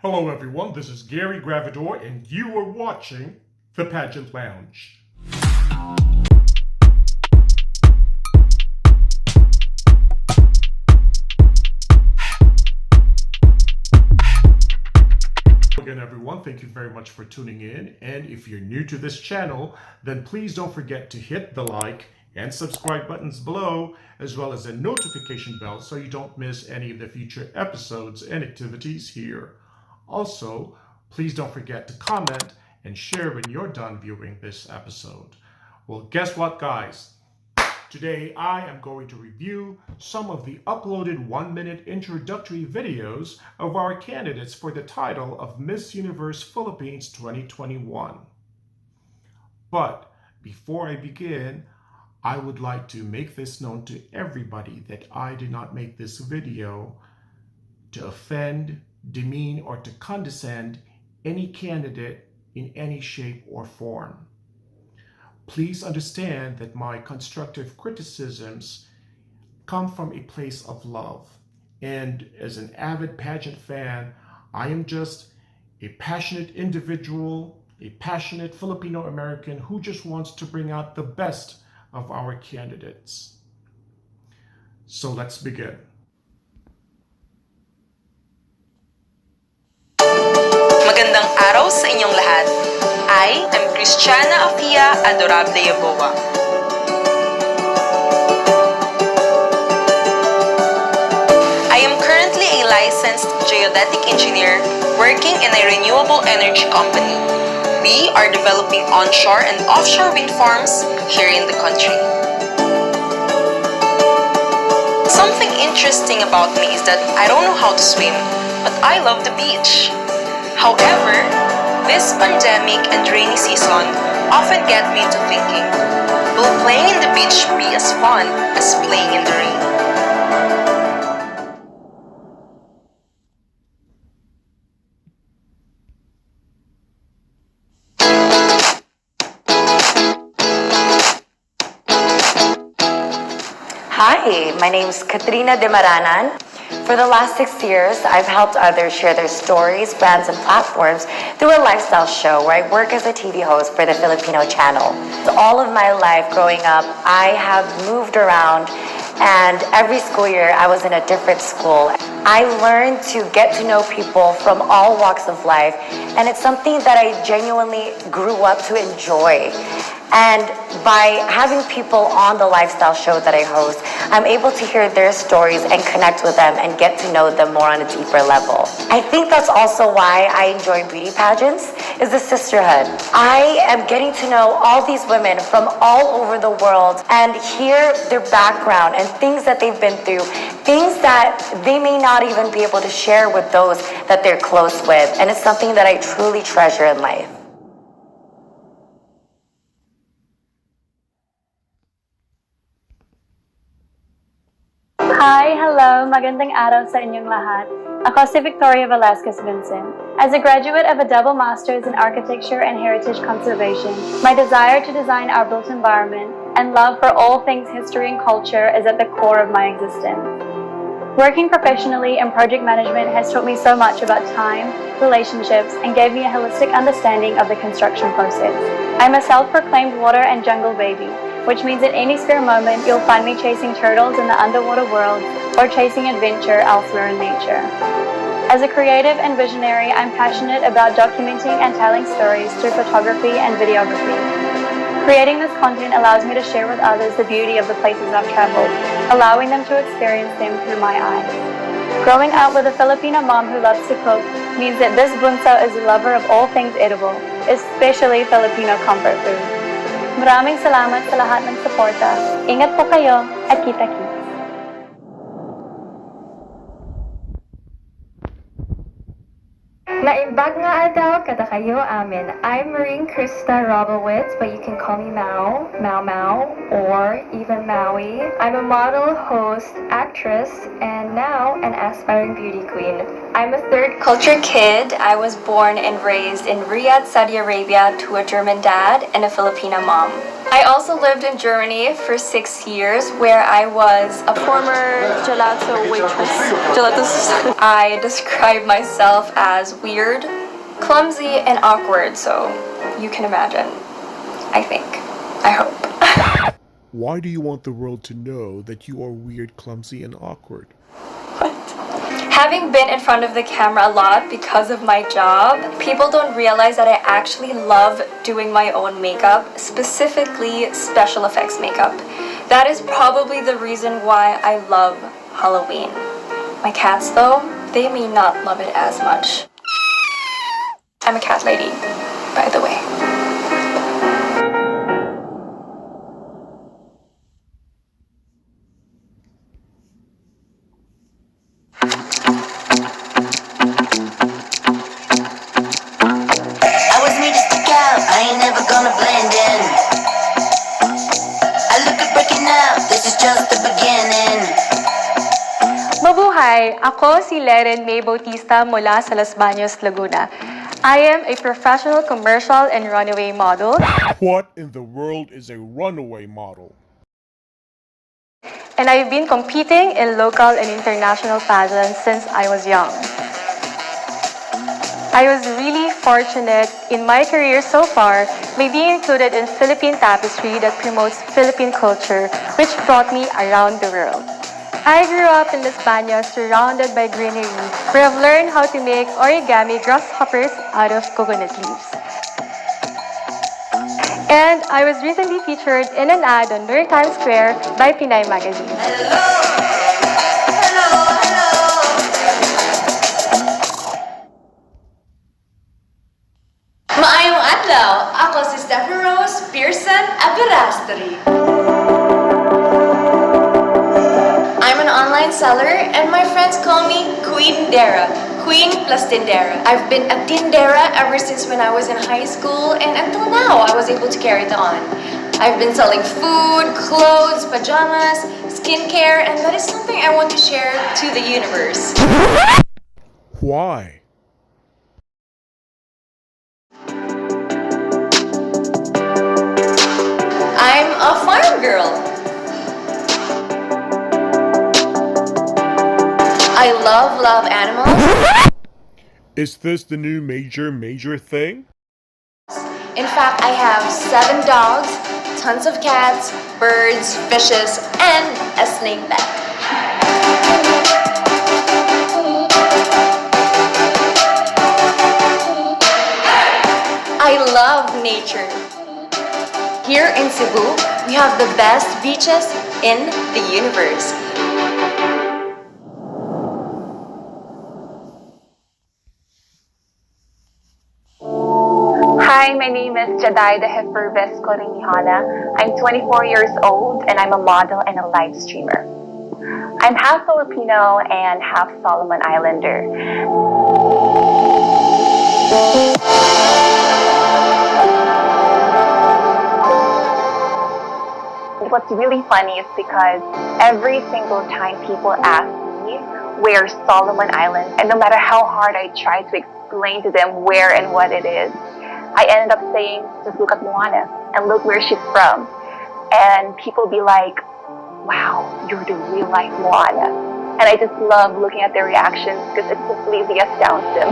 Hello everyone, this is Gary Gravidor and you are watching The Pageant Lounge. Again everyone, thank you very much for tuning in, and if you're new to this channel, then please don't forget to hit the like and subscribe buttons below, as well as the notification bell so you don't miss any of the future episodes and activities here. Also, please don't forget to comment and share when you're done viewing this episode. Well, guess what, guys? Today, I am going to review some of the uploaded 1-minute introductory videos of our candidates for the title of Miss Universe Philippines 2021. But before I begin, I would like to make this known to everybody that I did not make this video to offend, demean, or to condescend any candidate in any shape or form. Please understand that my constructive criticisms come from a place of love. And as an avid pageant fan, I am just a passionate individual, a passionate Filipino American who just wants to bring out the best of our candidates. So let's begin. Magandang araw sa inyong lahat. I am Christiana Afia Adorable Yaboa. I am currently a licensed geodetic engineer working in a renewable energy company. We are developing onshore and offshore wind farms here in the country. Something interesting about me is that I don't know how to swim, but I love the beach. However, this pandemic and rainy season often get me into thinking, will playing in the beach be as fun as playing in the rain? Hi, my name is Katrina Demaranan. For the last 6 years, I've helped others share their stories, brands, and platforms through a lifestyle show where I work as a TV host for the Filipino channel. All of my life growing up, I have moved around, and every school year I was in a different school. I learned to get to know people from all walks of life, and it's something that I genuinely grew up to enjoy. And by having people on the lifestyle show that I host, I'm able to hear their stories and connect with them and get to know them more on a deeper level. I think that's also why I enjoy beauty pageants, is the sisterhood. I am getting to know all these women from all over the world and hear their background and things that they've been through, things that they may not even be able to share with those that they're close with. And it's something that I truly treasure in life. Hi, hello, magandang araw sa inyong lahat. Ako si Victoria Velasquez Vincent. As a graduate of a double master's in architecture and heritage conservation, my desire to design our built environment and love for all things history and culture is at the core of my existence. Working professionally in project management has taught me so much about time, relationships, and gave me a holistic understanding of the construction process. I'm a self-proclaimed water and jungle baby, which means at any spare moment, you'll find me chasing turtles in the underwater world or chasing adventure elsewhere in nature. As a creative and visionary, I'm passionate about documenting and telling stories through photography and videography. Creating this content allows me to share with others the beauty of the places I've traveled, allowing them to experience them through my eyes. Growing up with a Filipino mom who loves to cook means that this bunso is a lover of all things edible, especially Filipino comfort food. Maraming salamat sa lahat ng suporta. Ingat po kayo at kita-kits. Naimbag nga daw kada kayo amin. I'm Marine Krista Robowitz, but you can call me Mau, Mau Mau, or even Maui. I'm a model, host, actress, and now an aspiring beauty queen. I'm a third culture kid. I was born and raised in Riyadh, Saudi Arabia, to a German dad and a Filipino mom. I also lived in Germany for 6 years, where I was a former gelato waitress. I describe myself as we weird, clumsy, and awkward, so you can imagine. I think. I hope. Why do you want the world to know that you are weird, clumsy, and awkward? Having been in front of the camera a lot because of my job, people don't realize that I actually love doing my own makeup, specifically special effects makeup. That is probably the reason why I love Halloween. My cats, though, they may not love it as much. I'm a cat lady, by the way. I was made to stick out, I ain't never gonna blend in. I look at breaking out, this is just the beginning. Mabuhay! Ako si Leren May Bautista mula sa Los Baños, Laguna. I am a professional commercial and runway model. What in the world is a runaway model? And I've been competing in local and international pageants since I was young. I was really fortunate in my career so far by being included in Philippine Tapestry that promotes Philippine culture, which brought me around the world. I grew up in Los Baños surrounded by greenery, where I've learned how to make origami grasshoppers out of coconut leaves. And I was recently featured in an ad on New Times Square by Pinay Magazine. Maayong adlaw! Ako si Stephanie Rose Pearson Aberastri. I'm an online seller and my friends call me Queen Dara. Queen plus Tindera. I've been a Tindera ever since when I was in high school and until now I was able to carry it on. I've been selling food, clothes, pajamas, skincare, and that is something I want to share to the universe. Why? I'm a farm girl. I love animals. Is this the new major thing? In fact, I have 7 dogs, tons of cats, birds, fishes, and a snake pet. I love nature. Here in Cebu, we have the best beaches in the universe. Hi, my name is Jadaida Heferves Corinihana. I'm 24 years old and I'm a model and a live streamer. I'm half Filipino and half Solomon Islander. What's really funny is because every single time people ask me where's Solomon Island, and no matter how hard I try to explain to them where and what it is, I ended up saying, just look at Moana and look where she's from. And people be like, wow, you're the real life Moana. And I just love looking at their reactions because it completely astounds them.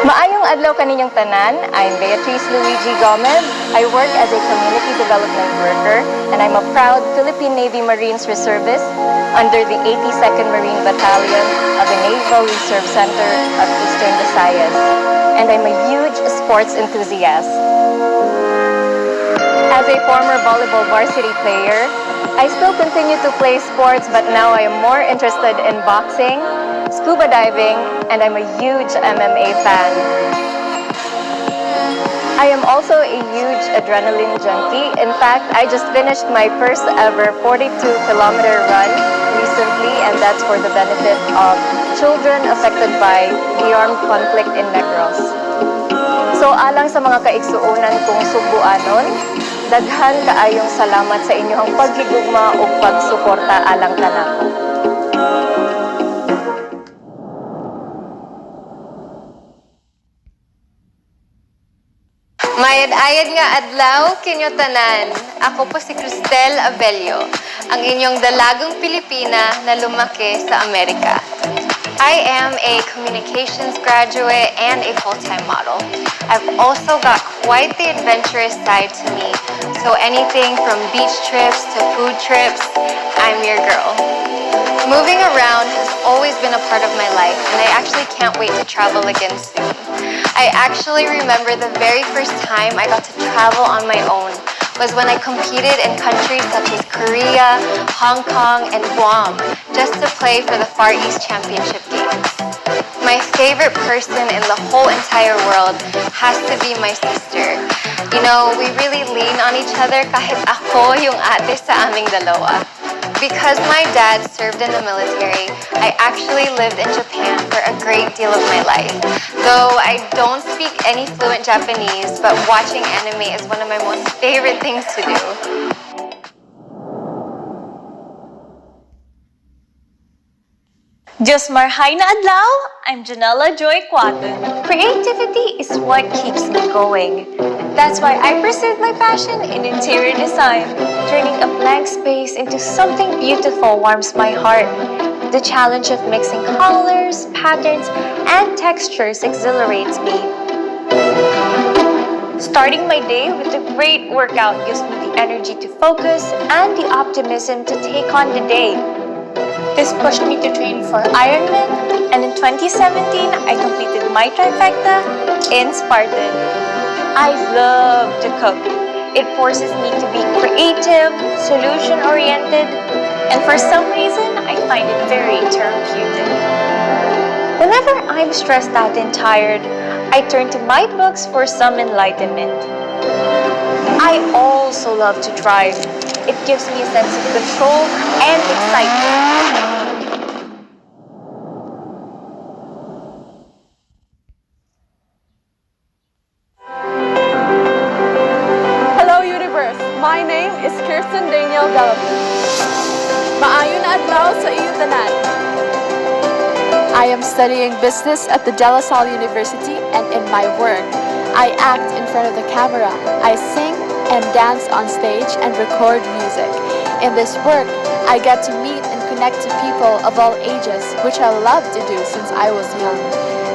Maayong adlaw kaninyong tanan. I'm Beatrice Luigi Gomez. I work as a community development worker and I'm a proud Philippine Navy Marines Reservist under the 82nd Marine Battalion of the Naval Reserve Center of Eastern Visayas. And I'm a huge sports enthusiast. As a former volleyball varsity player, I still continue to play sports, but now I am more interested in boxing, scuba diving, and I'm a huge MMA fan. I am also a huge adrenaline junkie. In fact, I just finished my first ever 42-kilometer run recently, and that's for the benefit of children affected by the armed conflict in Negros. So alang sa mga kaigsuunan kong Subuanon, Daghan kaayong salamat sa inyong paghigugma ug pagsuporta alang tanan. Mayad-ayad nga adlaw kinyo tanan. Ako po si Cristel Abello, ang inyong dalagang Pilipina na lumaki sa Amerika. I am a communications graduate and a full-time model. I've also got quite the adventurous side to me. So anything from beach trips to food trips, I'm your girl. Moving around has always been a part of my life, and I actually can't wait to travel again soon. I actually remember the very first time I got to travel on my own was when I competed in countries such as Korea, Hong Kong, and Guam just to play for the Far East Championship Games. My favorite person in the whole entire world has to be my sister. You know, we really lean on each other kahit ako yung ate sa aming dalawa. Because my dad served in the military, I actually lived in Japan for a great deal of my life. Though I don't speak any fluent Japanese, but watching anime is one of my most favorite things to do. Diyos marhay na adlaw, I'm Janella Joy Quaton. Creativity is what keeps me going. That's why I pursued my passion in interior design. Turning a blank space into something beautiful warms my heart. The challenge of mixing colors, patterns, and textures exhilarates me. Starting my day with a great workout gives me the energy to focus and the optimism to take on the day. This pushed me to train for Ironman, and in 2017, I completed my trifecta in Spartan. I love to cook. It forces me to be creative, solution-oriented, and for some reason, I find it very therapeutic. Whenever I'm stressed out and tired, I turn to my books for some enlightenment. I also love to drive. It gives me a sense of control and excitement. Hello Universe! My name is Kirsten Daniel Galapi. Maayon na adlaw sa iyo tanan. I am studying business at the De La Salle University, and in my work, I act in front of the camera. I sing and dance on stage and record music. In this work, I get to meet and connect to people of all ages, which I love to do since I was young,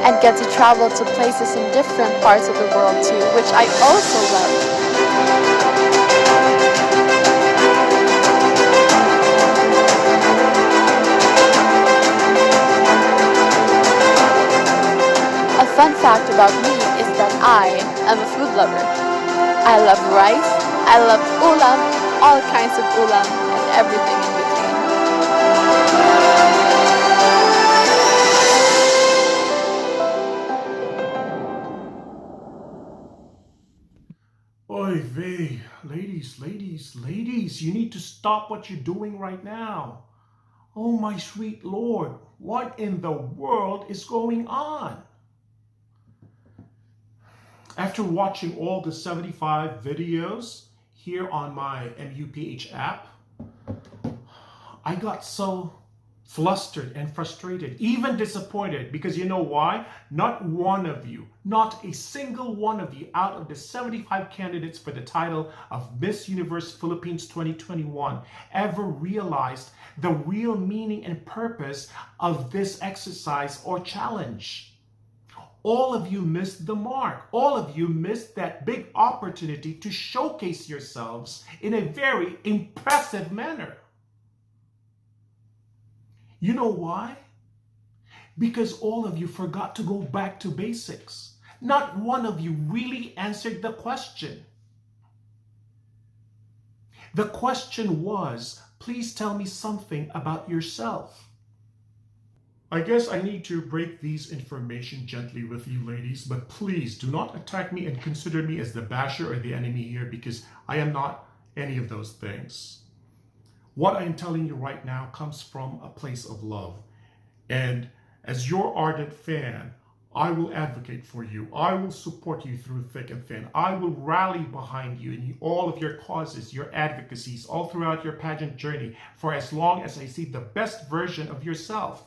and get to travel to places in different parts of the world too, which I also love. A fun fact about me is that I am a food lover. I love rice, I love ulam, all kinds of ulam, and everything in between. Oy vey, ladies, you need to stop what you're doing right now. Oh my sweet Lord, what in the world is going on? After watching all the 75 videos here on my MUPH app, I got so flustered and frustrated, even disappointed, because you know why? Not one of you, not a single one of you out of the 75 candidates for the title of Miss Universe Philippines 2021 ever realized the real meaning and purpose of this exercise or challenge. All of you missed the mark. All of you missed that big opportunity to showcase yourselves in a very impressive manner. You know why? Because all of you forgot to go back to basics. Not one of you really answered the question. The question was, please tell me something about yourself. I guess I need to break these information gently with you ladies, but please do not attack me and consider me as the basher or the enemy here, because I am not any of those things. What I am telling you right now comes from a place of love. And as your ardent fan I will advocate for you. I will support you through thick and thin. I will rally behind you in all of your causes, your advocacies, all throughout your pageant journey for as long as I see the best version of yourself.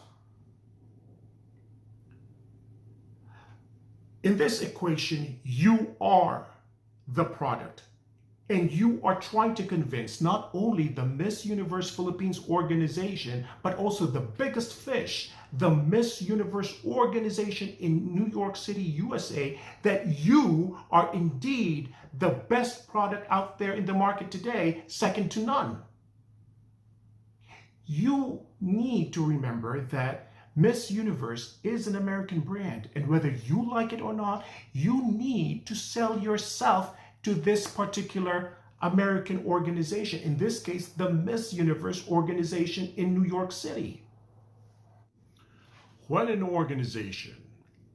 In this equation, you are the product. And you are trying to convince not only the Miss Universe Philippines organization, but also the biggest fish, the Miss Universe organization in New York City, USA, that you are indeed the best product out there in the market today, second to none. You need to remember that Miss Universe is an American brand, and whether you like it or not, you need to sell yourself to this particular American organization, in this case, the Miss Universe organization in New York City. When an organization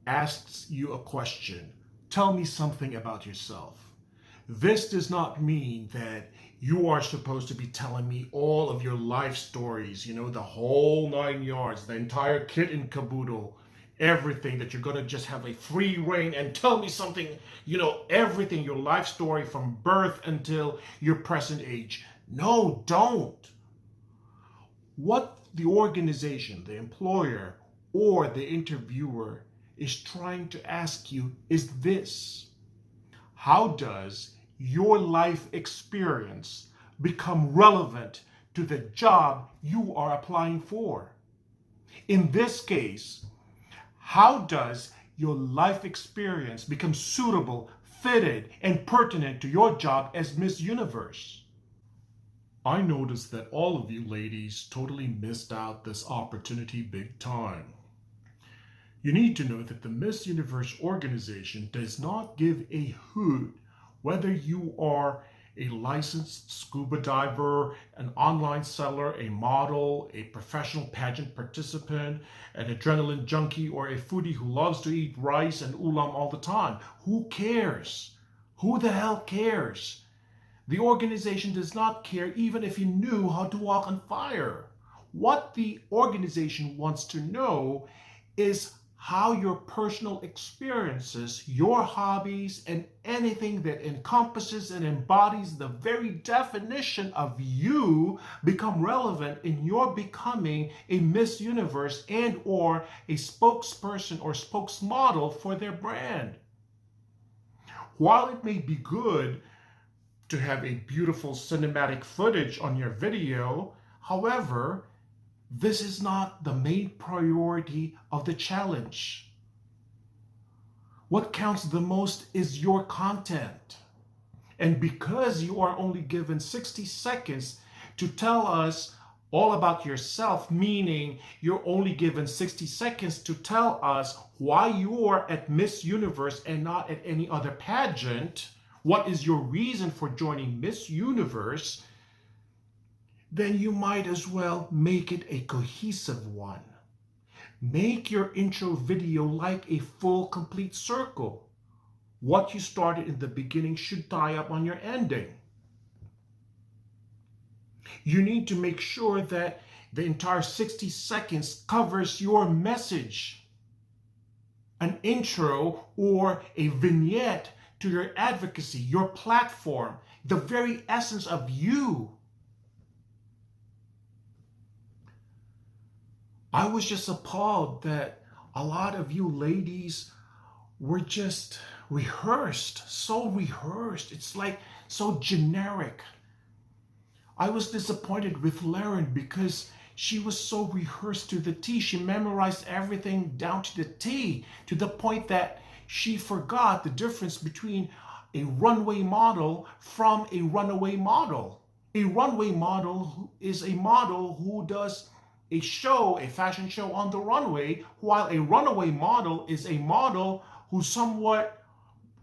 asks you a question, tell me something about yourself, this does not mean that you are supposed to be telling me all of your life stories, you know, the whole 9 yards, the entire kit and caboodle, everything, that you're going to just have a free reign and tell me something, you know, everything, your life story from birth until your present age. No, don't. What the organization, the employer, or the interviewer is trying to ask you is this: how does your life experience become relevant to the job you are applying for? In this case, how does your life experience become suitable, fitted, and pertinent to your job as Miss Universe? I noticed that all of you ladies totally missed out this opportunity big time. You need to know that the Miss Universe organization does not give a hoot whether you are a licensed scuba diver, an online seller, a model, a professional pageant participant, an adrenaline junkie, or a foodie who loves to eat rice and ulam all the time. Who cares? Who the hell cares? The organization does not care even if you knew how to walk on fire. What the organization wants to know is how your personal experiences, your hobbies, and anything that encompasses and embodies the very definition of you become relevant in your becoming a Miss Universe and or a spokesperson or spokesmodel for their brand. While it may be good to have a beautiful cinematic footage on your video, however, this is not the main priority of the challenge. What counts the most is your content. And because you are only given 60 seconds to tell us all about yourself, meaning you're only given 60 seconds to tell us why you are at Miss Universe and not at any other pageant, what is your reason for joining Miss Universe, then you might as well make it a cohesive one. Make your intro video like a full, complete circle. What you started in the beginning should tie up on your ending. You need to make sure that the entire 60 seconds covers your message. An intro or a vignette to your advocacy, your platform, the very essence of you. I was just appalled that a lot of you ladies were just rehearsed, so rehearsed. It's like so generic. I was disappointed with Lauren because she was so rehearsed to the T. She memorized everything down to the T, to the point that she forgot the difference between a runway model from a runaway model. A runway model is a model who does a show, a fashion show on the runway, while a runaway model is a model who somewhat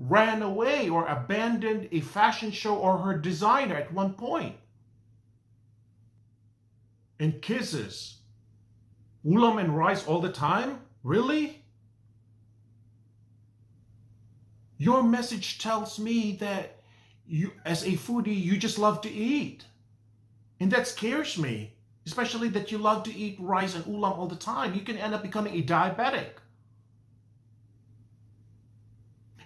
ran away or abandoned a fashion show or her designer at one point. And kisses, ulam and rice all the time? Really? Your message tells me that you, as a foodie, you just love to eat. And that scares me. Especially that you love to eat rice and ulam all the time. You can end up becoming a diabetic.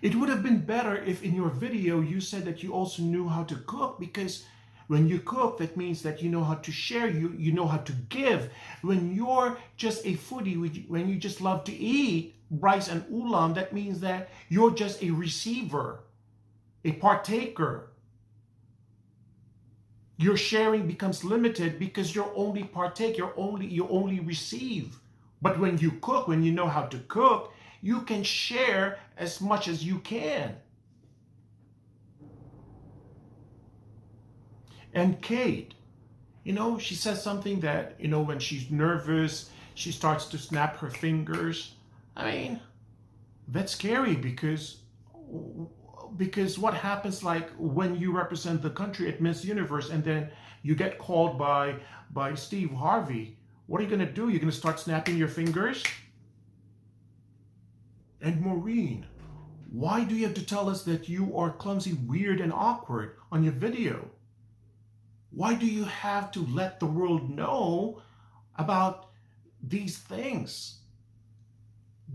It would have been better if in your video you said that you also knew how to cook, because when you cook, that means that you know how to share, you know how to give. When you're just a foodie, when you just love to eat rice and ulam, that means that you're just a receiver, a partaker. Your sharing becomes limited because you're only partake, you only receive. But when you cook, when you know how to cook, you can share as much as you can. And Kate, she says something that, when she's nervous, she starts to snap her fingers. I mean, that's scary because what happens, like when you represent the country at Miss Universe and then you get called by Steve Harvey, what are you going to do? You're going to start snapping your fingers? And Maureen, why do you have to tell us that you are clumsy, weird, and awkward on your video? Why do you have to let the world know about these things?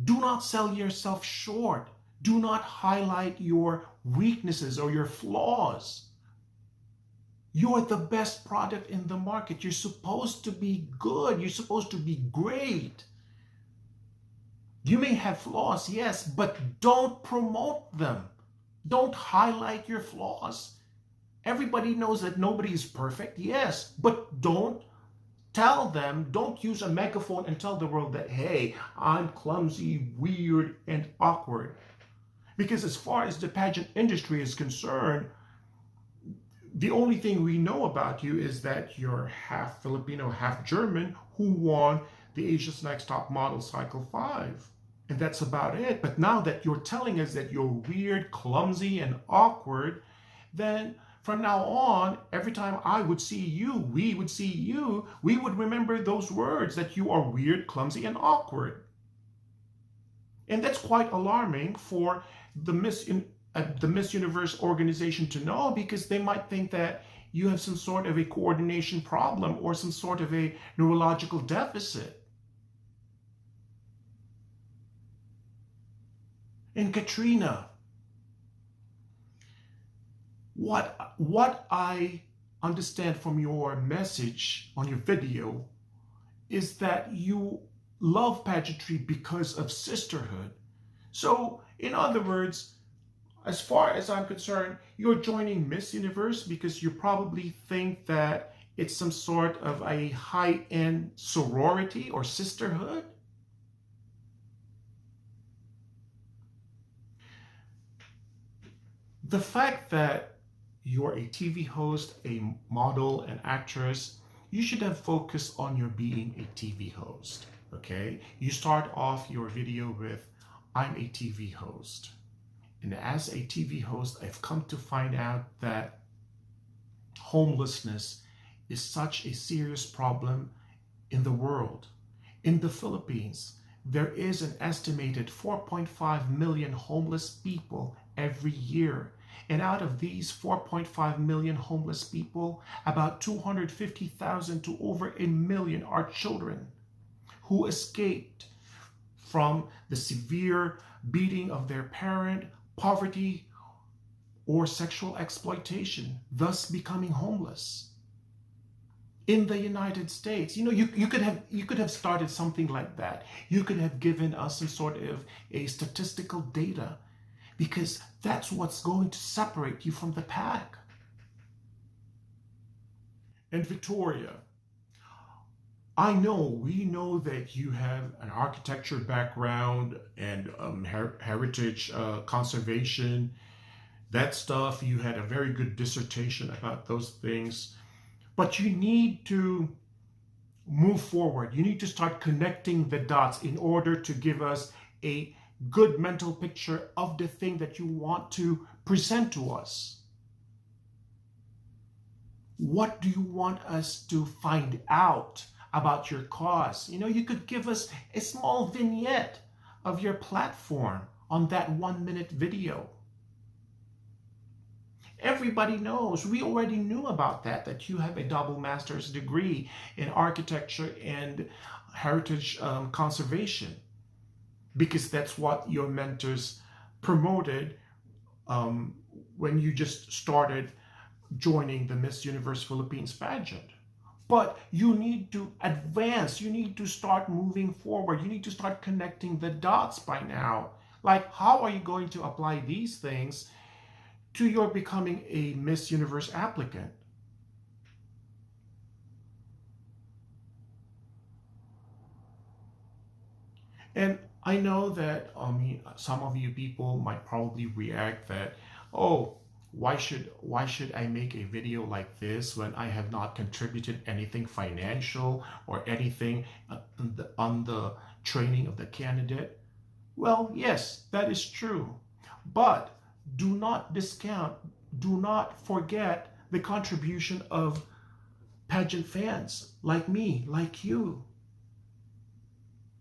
Do not sell yourself short. Do not highlight your weaknesses or your flaws. You're the best product in the market. You're supposed to be good. You're supposed to be great. You may have flaws, yes, but don't promote them. Don't highlight your flaws. Everybody knows that nobody is perfect, yes, but don't tell them, don't use a megaphone and tell the world that, hey, I'm clumsy, weird, and awkward. Because as far as the pageant industry is concerned, the only thing we know about you is that you're half Filipino, half German, who won the Asia's Next Top Model Cycle 5. And that's about it. But now that you're telling us that you're weird, clumsy, and awkward, then from now on, every time I would see you, we would see you, we would remember those words, that you are weird, clumsy, and awkward. And that's quite alarming for the Miss Universe organization to know, because they might think that you have some sort of a coordination problem or some sort of a neurological deficit. And Katrina, what I understand from your message on your video is that you love pageantry because of sisterhood. So, in other words, as far as I'm concerned, you're joining Miss Universe because you probably think that it's some sort of a high-end sorority or sisterhood. The fact that you're a TV host, a model, an actress, you should have focused on your being a TV host, okay? You start off your video with, I'm a TV host. And as a TV host, I've come to find out that homelessness is such a serious problem in the world. In the Philippines, there is an estimated 4.5 million homeless people every year. And out of these 4.5 million homeless people, about 250,000 to over 1 million are children who escaped from the severe beating of their parent, poverty, or sexual exploitation, thus becoming homeless. In the United States, you could have started something like that. You could have given us some sort of a statistical data, because that's what's going to separate you from the pack. And Victoria, we know that you have an architecture background and heritage conservation, that stuff. You had a very good dissertation about those things, but you need to move forward. You need to start connecting the dots in order to give us a good mental picture of the thing that you want to present to us. What do you want us to find out about your cause? You could give us a small vignette of your platform on that 1-minute video. Everybody knows, we already knew about that you have a double master's degree in architecture and heritage conservation, because that's what your mentors promoted when you just started joining the Miss Universe Philippines pageant. But you need to advance. You need to start moving forward. You need to start connecting the dots by now. Like, how are you going to apply these things to your becoming a Miss Universe applicant? And I know that some of you people might probably react that, oh, why should I make a video like this when I have not contributed anything financial or anything on the training of the candidate? Well, yes, that is true. But do not discount, do not forget the contribution of pageant fans like me, like you.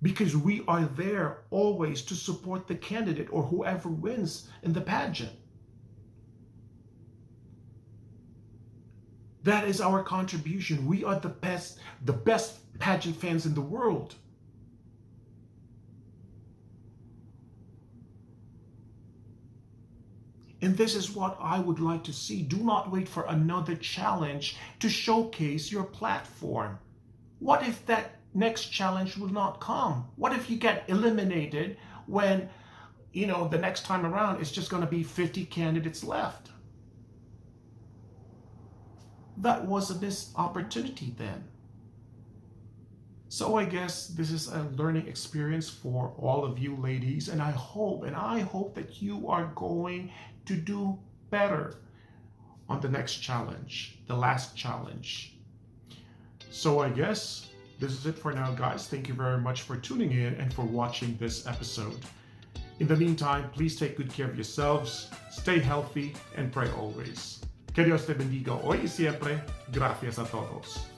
Because we are there always to support the candidate or whoever wins in the pageant. That is our contribution. We are the best pageant fans in the world. And this is what I would like to see. Do not wait for another challenge to showcase your platform. What if that next challenge will not come? What if you get eliminated when, the next time around it's just going to be 50 candidates left? That was a missed opportunity then. So I guess this is a learning experience for all of you ladies, and I hope that you are going to do better on the next challenge, the last challenge. So I guess this is it for now, guys. Thank you very much for tuning in and for watching this episode. In the meantime, please take good care of yourselves, stay healthy, and pray always. Que Dios te bendiga hoy y siempre. Gracias a todos.